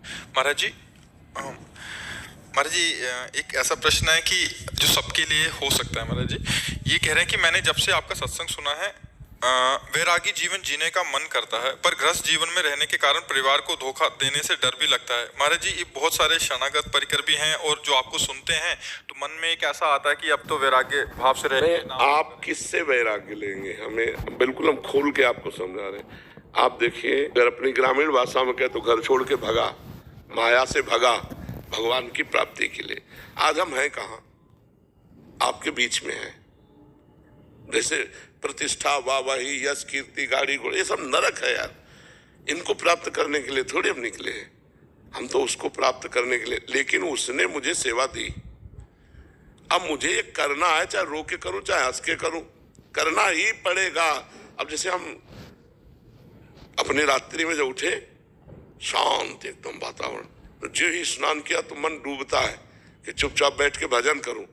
महाराज जी, महाराज जी, एक ऐसा प्रश्न है कि जो सबके लिए हो सकता है। महाराज जी ये कह रहे हैं कि मैंने जब से आपका सत्संग सुना है, वैरागी जीवन जीने का मन करता है, पर गृहस्थ जीवन में रहने के कारण परिवार को धोखा देने से डर भी लगता है। महाराज जी, ये बहुत सारे शरणागत परिकर भी हैं और जो आपको सुनते हैं तो मन में एक ऐसा आता है कि अब तो वैराग्य भाव से रहे। आप किससे वैराग्य लेंगे? हमें बिल्कुल, हम खोल के आपको समझा रहे हैं। आप देखिए, अगर अपनी ग्रामीण भाषा में कहे तो घर छोड़ के भगा, माया से भगा भगवान की प्राप्ति के लिए। आज हम हैं कहाँ? आपके बीच में हैं। जैसे प्रतिष्ठा, वाहवाही, यश, कीर्ति, गाड़ी घोड़े, ये सब नरक है यार। इनको प्राप्त करने के लिए थोड़ी हम निकले हैं। हम तो उसको प्राप्त करने के लिए, लेकिन उसने मुझे सेवा दी। अब मुझे ये करना है, चाहे रो के करूं चाहे हंस के करूं, करना ही पड़ेगा। अब जैसे हम अपनी रात्रि में जब उठे, शांत एकदम वातावरण, तो जो ही स्नान किया तो मन डूबता है कि चुपचाप बैठ के भजन करूं,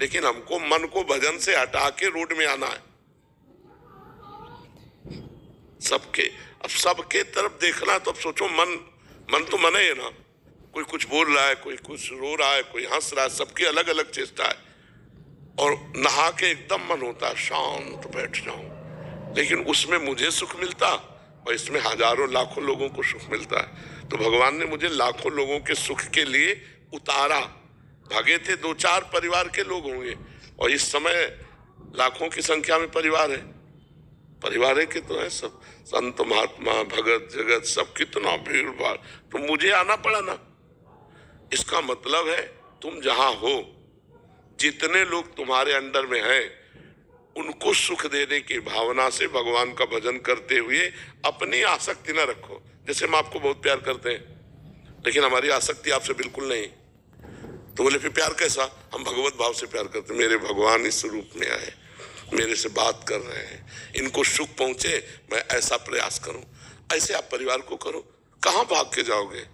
लेकिन हमको मन को भजन से हटा के रोड में आना है। अब सबके तरफ देखना है, तो अब सोचो, मन तो मन है ना। कोई कुछ बोल रहा है, कोई कुछ रो रहा है, कोई हंस रहा है, सबकी अलग अलग चेष्टा है। और नहा के एकदम मन होता है शांत बैठ जाऊं, लेकिन उसमें मुझे सुख मिलता और इसमें हजारों लाखों लोगों को सुख मिलता है। तो भगवान ने मुझे लाखों लोगों के सुख के लिए उतारा। भागे थे 2-4 परिवार के लोग होंगे, और इस समय लाखों की संख्या में परिवार है। परिवार के तो है सब, संत महात्मा भगत जगत सब, कितना भीड़ भाड़, तो मुझे आना पड़ा ना। इसका मतलब है तुम जहां हो, जितने लोग तुम्हारे अंडर में हैं, उनको सुख देने की भावना से भगवान का भजन करते हुए अपनी आसक्ति न रखो। जैसे हम आपको बहुत प्यार करते हैं, लेकिन हमारी आसक्ति आपसे बिल्कुल नहीं। तो बोले फिर प्यार कैसा? हम भगवत भाव से प्यार करते हैं। मेरे भगवान इस रूप में आए, मेरे से बात कर रहे हैं, इनको सुख पहुंचे, मैं ऐसा प्रयास करूं। ऐसे आप परिवार को करो। कहां भाग के जाओगे?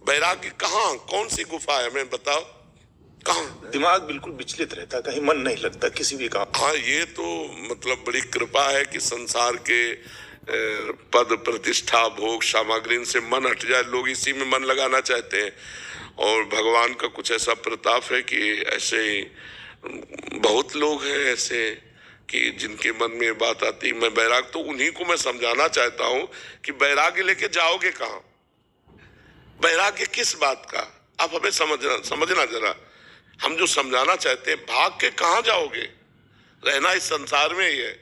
वैराग्य कहां, कौन सी गुफा है, हमें बताओ कहां? दिमाग बिल्कुल विचलित रहता, कहीं मन नहीं लगता किसी भी काम। हाँ, ये तो मतलब बड़ी कृपा है कि संसार के पद प्रतिष्ठा भोग सामग्री से मन हट जाए। लोग इसी में मन लगाना चाहते हैं, और भगवान का कुछ ऐसा प्रताप है कि ऐसे बहुत लोग हैं ऐसे कि जिनके मन में बात आती। मैं वैराग तो उन्हीं को मैं समझाना चाहता हूं कि वैराग्य लेके जाओगे कहां? वैराग्य किस बात का? आप हमें समझना जरा। हम जो समझाना चाहते हैं, भाग के कहां जाओगे? रहना इस संसार में ही है।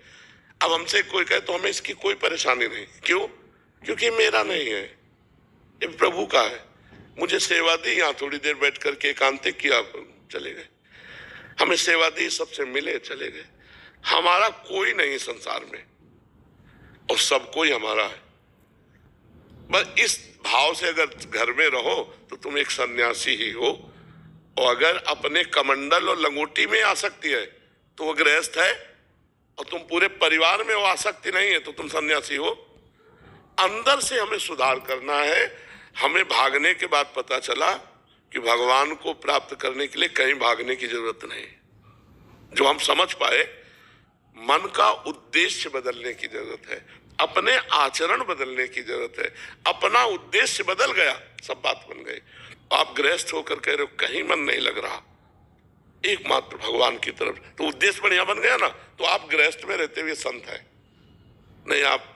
अब हमसे कोई कहे तो हमें इसकी कोई परेशानी नहीं। क्यों? क्योंकि मेरा नहीं है, ये प्रभु का है। मुझे सेवा दी, यहाँ थोड़ी देर बैठ करके एकांतिक किया, चले गए। हमें सेवा दी, सबसे मिले, चले गए। हमारा कोई नहीं संसार में, और सब कोई हमारा है। बस इस भाव से अगर घर में रहो तो तुम एक सन्यासी ही हो, और अगर अपने कमंडल और लंगोटी में आसक्ति है तो वो गृहस्थ है, और तुम पूरे परिवार में वो आसक्ति नहीं है तो तुम सन्यासी हो। अंदर से हमें सुधार करना है। हमें भागने के बाद पता चला कि भगवान को प्राप्त करने के लिए कहीं भागने की जरूरत नहीं। जो हम समझ पाए, मन का उद्देश्य बदलने की जरूरत है, अपने आचरण बदलने की जरूरत है। अपना उद्देश्य बदल गया, सब बात बन गई। आप गृहस्थ होकर कह रहे हो कहीं मन नहीं लग रहा, एकमात्र भगवान की तरफ, तो उद्देश्य बढ़िया बन गया ना। तो आप गृहस्थ में रहते हुए संत हैं नहीं। आप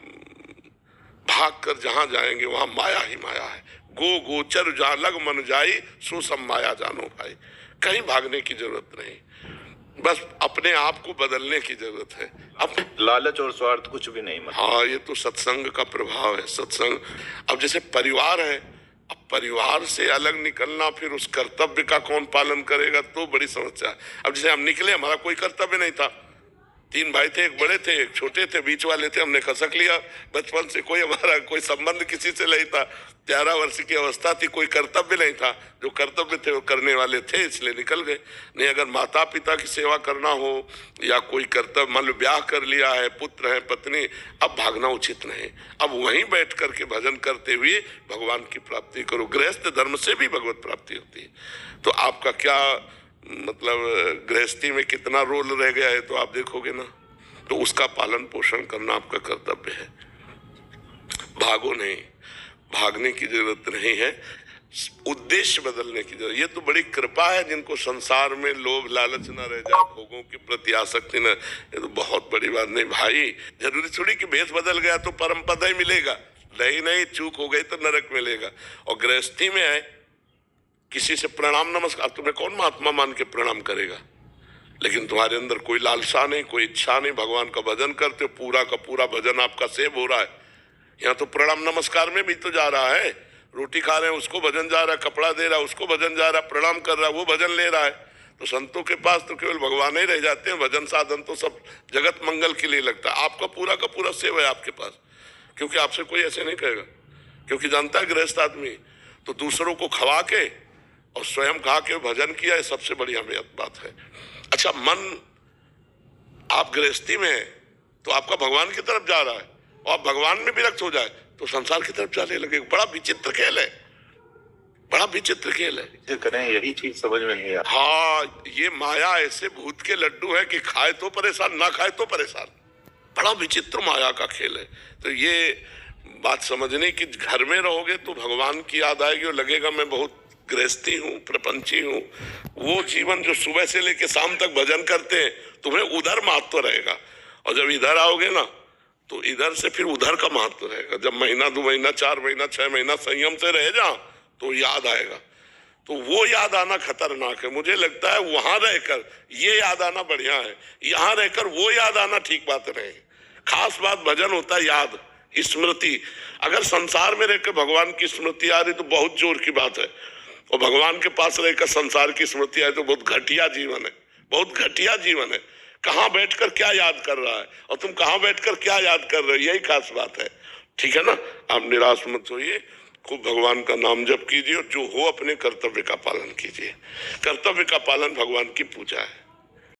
भाग कर जहां जाएंगे वहां माया ही माया है। गो गोचर जहां लग मन जाई, सो सब माया जानो भाई। कहीं भागने की जरूरत नहीं, बस अपने आप को बदलने की जरूरत है। अपने लालच और स्वार्थ कुछ भी नहीं। हाँ, ये तो सत्संग का प्रभाव है। सत्संग, अब जैसे परिवार है, अब परिवार से अलग निकलना, फिर उस कर्तव्य का कौन पालन करेगा, तो बड़ी समस्या है। अब जैसे हम निकले, हमारा कोई कर्तव्य नहीं था। 3 भाई थे, एक बड़े थे एक छोटे थे, बीच वाले थे, हमने खसक लिया। बचपन से कोई हमारा कोई संबंध किसी से नहीं था। 11 वर्ष की अवस्था थी, कोई कर्तव्य नहीं था। जो कर्तव्य थे वो करने वाले थे, इसलिए निकल गए। नहीं, अगर माता पिता की सेवा करना हो या कोई कर्तव्य, मान लो ब्याह कर लिया है, पुत्र है, पत्नी, अब भागना उचित नहीं। अब वहीं बैठ करके भजन करते हुए भगवान की प्राप्ति करो। गृहस्थ धर्म से भी भगवत प्राप्ति होती है। तो आपका क्या मतलब, गृहस्थी में कितना रोल रह गया है तो आप देखोगे ना। तो उसका पालन पोषण करना आपका कर्तव्य है। भागो नहीं, भागने की जरूरत नहीं है। उद्देश्य बदलने की जरूरत। ये तो बड़ी कृपा है जिनको संसार में लोभ लालच न रह जाए, भोगों के प्रति आसक्ति न, ये तो बहुत बड़ी बात। नहीं भाई, जरूरी थोड़ी कि भेष बदल गया तो परम पद ही मिलेगा, नहीं, चूक हो गई तो नरक मिलेगा। और गृहस्थी में है, किसी से प्रणाम नमस्कार, तुम्हें कौन महात्मा मान के प्रणाम करेगा? लेकिन तुम्हारे अंदर कोई लालसा नहीं, कोई इच्छा नहीं, भगवान का भजन करते हो, पूरा का पूरा भजन आपका सेव हो रहा है। यहाँ तो प्रणाम नमस्कार में भी तो जा रहा है, रोटी खा रहे हैं उसको भजन जा रहा है, कपड़ा दे रहा है उसको भजन जा रहा है, प्रणाम कर रहा है वो भजन ले रहा है। तो संतों के पास तो केवल भगवान ही रह जाते हैं, भजन साधन तो सब जगत मंगल के लिए लगता है। आपका पूरा का पूरा सेव है आपके पास, क्योंकि आपसे कोई ऐसे नहीं कहेगा, क्योंकि जानता है गृहस्थ आदमी तो दूसरों को खवा के और स्वयं खा के भजन किया, है सबसे बढ़िया बात है। अच्छा, मन आप गृहस्थी में है तो आपका भगवान की तरफ जा रहा है, और आप भगवान में विरक्त हो जाए तो संसार की तरफ जाने लगे। बड़ा विचित्र खेल है, बड़ा विचित्र खेल है। जो करें यही चीज समझ में नहीं आता। हाँ, ये माया ऐसे भूत के लड्डू है कि खाए तो परेशान, ना खाए तो परेशान। बड़ा विचित्र माया का खेल है। तो ये बात समझने की, घर में रहोगे तो भगवान की याद आएगी और लगेगा मैं बहुत गृहस्थी हूँ, प्रपंची हूँ। वो जीवन जो सुबह से लेके शाम तक भजन करते हैं, तुम्हें उधर महत्व रहेगा। और जब इधर आओगे ना तो इधर से फिर उधर का महत्व रहेगा। जब महीना 2 महीना 4 महीना 6 महीना संयम से रह जा तो याद आएगा। तो वो याद आना खतरनाक है। मुझे लगता है वहां रहकर ये याद आना बढ़िया है, यहाँ रहकर वो याद आना ठीक बात नहीं। खास बात भजन होता है याद, स्मृति। अगर संसार में रहकर भगवान की स्मृति आ रही तो बहुत जोर की बात है, और भगवान के पास रहकर संसार की स्मृति आए तो बहुत घटिया जीवन है, बहुत घटिया जीवन है। कहाँ बैठकर क्या याद कर रहा है और तुम कहाँ बैठकर क्या याद कर रहे हो, यही खास बात है। ठीक है ना? आप निराश मत होइए, खूब भगवान का नाम जप कीजिए और जो हो अपने कर्तव्य का पालन कीजिए। कर्तव्य का पालन भगवान की पूजा है।